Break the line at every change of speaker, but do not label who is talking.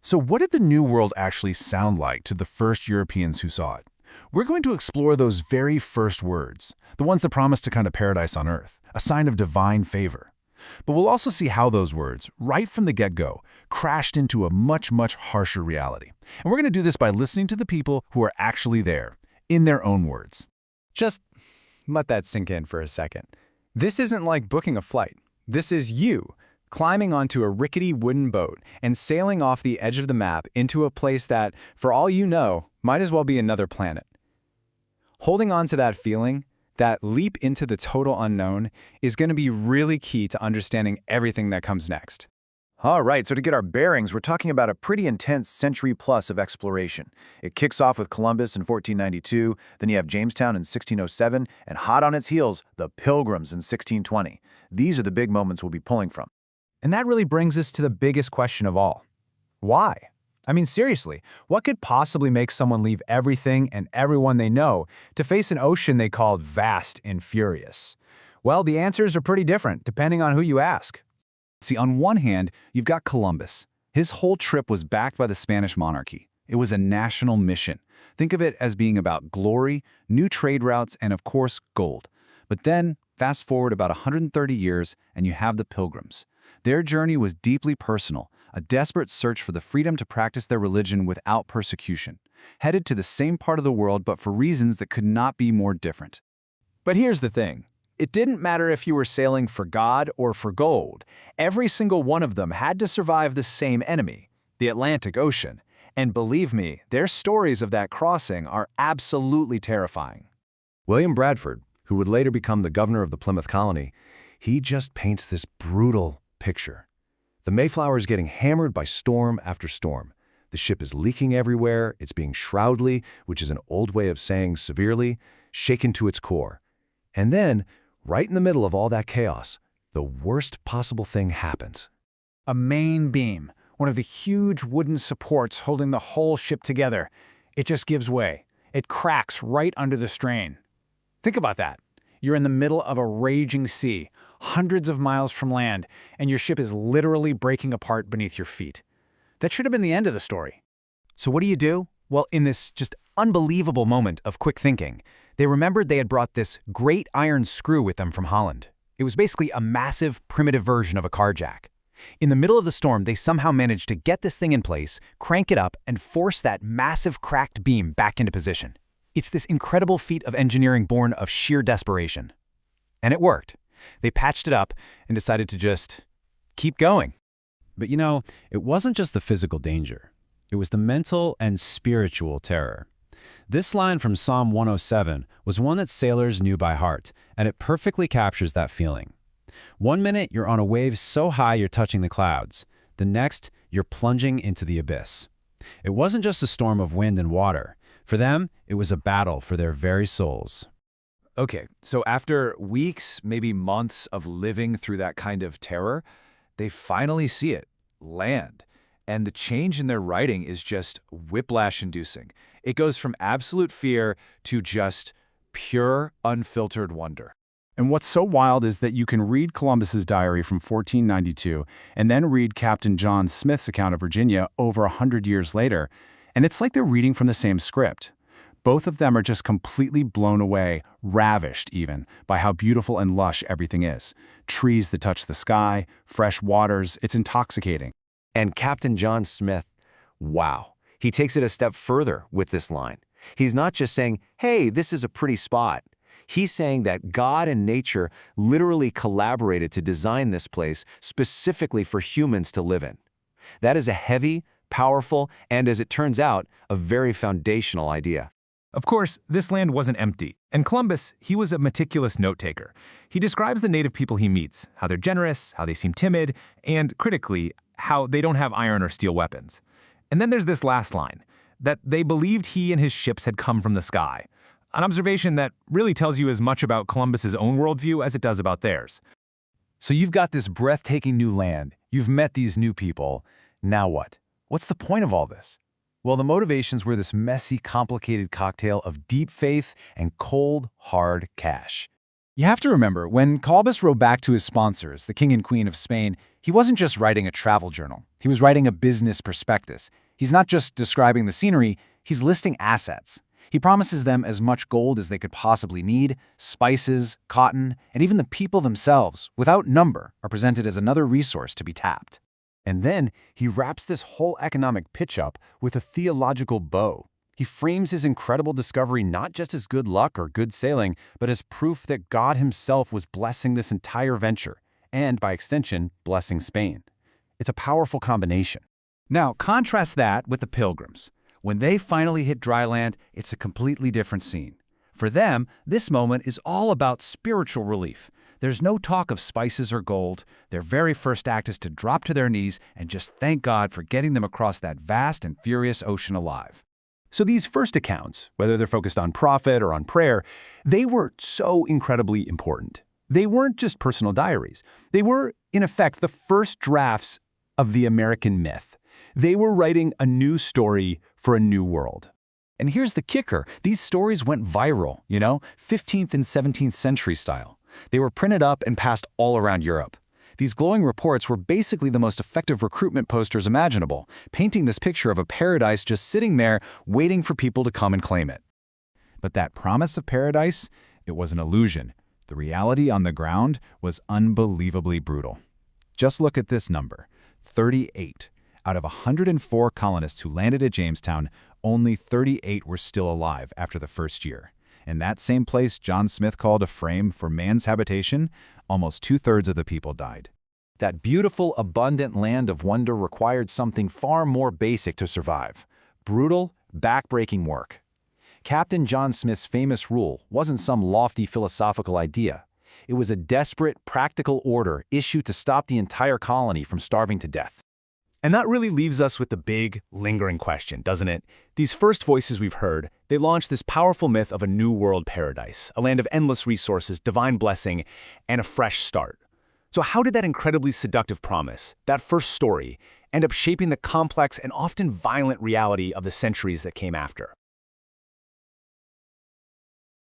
So what did the New World actually sound like to the first Europeans who saw it? We're going to explore those very first words, the ones that promise to kind of paradise on earth, a sign of divine favor. But we'll also see how those words, right from the get-go, crashed into a much, much harsher reality. And we're going to do this by listening to the people who are actually there, in their own words.
Just let that sink in for a second. This isn't like booking a flight. This is you, climbing onto a rickety wooden boat and sailing off the edge of the map into a place that, for all you know, might as well be another planet. Holding on to that feeling, that leap into the total unknown, is going to be really key to understanding everything that comes next.
All right, so to get our bearings, we're talking about a pretty intense century-plus of exploration. It kicks off with Columbus in 1492, then you have Jamestown in 1607, and hot on its heels, the Pilgrims in 1620. These are the big moments we'll be pulling from.
And that really brings us to the biggest question of all. Why? I mean, seriously, what could possibly make someone leave everything and everyone they know to face an ocean they called vast and furious? Well, the answers are pretty different, depending on who you ask.
See, on one hand, you've got Columbus. His whole trip was backed by the Spanish monarchy. It was a national mission. Think of it as being about glory, new trade routes, and of course, gold. But then, fast forward about 130 years, and you have the Pilgrims. Their journey was deeply personal, a desperate search for the freedom to practice their religion without persecution, headed to the same part of the world but for reasons that could not be more different.
But here's the thing. It didn't matter if you were sailing for God or for gold. Every single one of them had to survive the same enemy, the Atlantic Ocean. And believe me, their stories of that crossing are absolutely terrifying.
William Bradford, who would later become the governor of the Plymouth colony, he just paints this brutal picture. The Mayflower is getting hammered by storm after storm. The ship is leaking everywhere, it's being shroudly, which is an old way of saying severely, shaken to its core. And then, right in the middle of all that chaos, the worst possible thing happens.
A main beam, one of the huge wooden supports holding the whole ship together. It just gives way. It cracks right under the strain. Think about that. You're in the middle of a raging sea, hundreds of miles from land, and your ship is literally breaking apart beneath your feet. That should have been the end of the story.
So what do? Well, in this just unbelievable moment of quick thinking, they remembered they had brought this great iron screw with them from Holland. It was basically a massive, primitive version of a car jack. In the middle of the storm, they somehow managed to get this thing in place, crank it up, and force that massive cracked beam back into position. It's this incredible feat of engineering born of sheer desperation. And it worked. They patched it up and decided to just keep going.
But you know, it wasn't just the physical danger. It was the mental and spiritual terror. This line from Psalm 107 was one that sailors knew by heart, and it perfectly captures that feeling. One minute, you're on a wave so high you're touching the clouds. The next, you're plunging into the abyss. It wasn't just a storm of wind and water. For them, it was a battle for their very souls.
Okay, so after weeks, maybe months of living through that kind of terror, they finally see it, land. And the change in their writing is just whiplash-inducing. It goes from absolute fear to just pure, unfiltered wonder.
And what's so wild is that you can read Columbus's diary from 1492 and then read Captain John Smith's account of Virginia over 100 years later, and it's like they're reading from the same script. Both of them are just completely blown away, ravished even, by how beautiful and lush everything is. Trees that touch the sky, fresh waters, it's intoxicating.
And Captain John Smith, wow, he takes it a step further with this line. He's not just saying, hey, this is a pretty spot. He's saying that God and nature literally collaborated to design this place specifically for humans to live in. That is a heavy, powerful, and as it turns out, a very foundational idea.
Of course, this land wasn't empty, and Columbus, he was a meticulous note-taker. He describes the native people he meets, how they're generous, how they seem timid, and, critically, how they don't have iron or steel weapons. And then there's this last line, that they believed he and his ships had come from the sky, an observation that really tells you as much about Columbus's own worldview as it does about theirs.
So you've got this breathtaking new land, you've met these new people, now what? What's the point of all this? Well, the motivations were this messy, complicated cocktail of deep faith and cold, hard cash. You have to remember, when Columbus wrote back to his sponsors, the King and Queen of Spain, He wasn't just writing a travel journal. He was writing a business prospectus. He's not just describing the scenery, he's listing assets. He promises them as much gold as they could possibly need, spices, cotton, and even the people themselves, without number, are presented as another resource to be tapped.
And then he wraps this whole economic pitch up with a theological bow. He frames his incredible discovery not just as good luck or good sailing, but as proof that God himself was blessing this entire venture, and by extension, blessing Spain. It's a powerful combination.
Now, contrast that with the Pilgrims. When they finally hit dry land, it's a completely different scene. For them, this moment is all about spiritual relief. There's no talk of spices or gold. Their very first act is to drop to their knees and just thank God for getting them across that vast and furious ocean alive.
So these first accounts, whether they're focused on prophet or on prayer, they were so incredibly important. They weren't just personal diaries. They were, in effect, the first drafts of the American myth. They were writing a new story for a new world.
And here's the kicker. These stories went viral, 15th and 17th century style. They were printed up and passed all around Europe. These glowing reports were basically the most effective recruitment posters imaginable, painting this picture of a paradise just sitting there waiting for people to come and claim it.
But that promise of paradise, it was an illusion. The reality on the ground was unbelievably brutal. Just look at this number, 38. Out of 104 colonists who landed at Jamestown, only 38 were still alive after the first year. In that same place John Smith called a frame for man's habitation, almost 2/3 of the people died.
That beautiful, abundant land of wonder required something far more basic to survive: brutal, back-breaking work. Captain John Smith's famous rule wasn't some lofty philosophical idea. It was a desperate, practical order issued to stop the entire colony from starving to death.
And that really leaves us with the big, lingering question, doesn't it? These first voices we've heard, they launched this powerful myth of a new world paradise, a land of endless resources, divine blessing, and a fresh start. So how did that incredibly seductive promise, that first story, end up shaping the complex and often violent reality of the centuries that came after?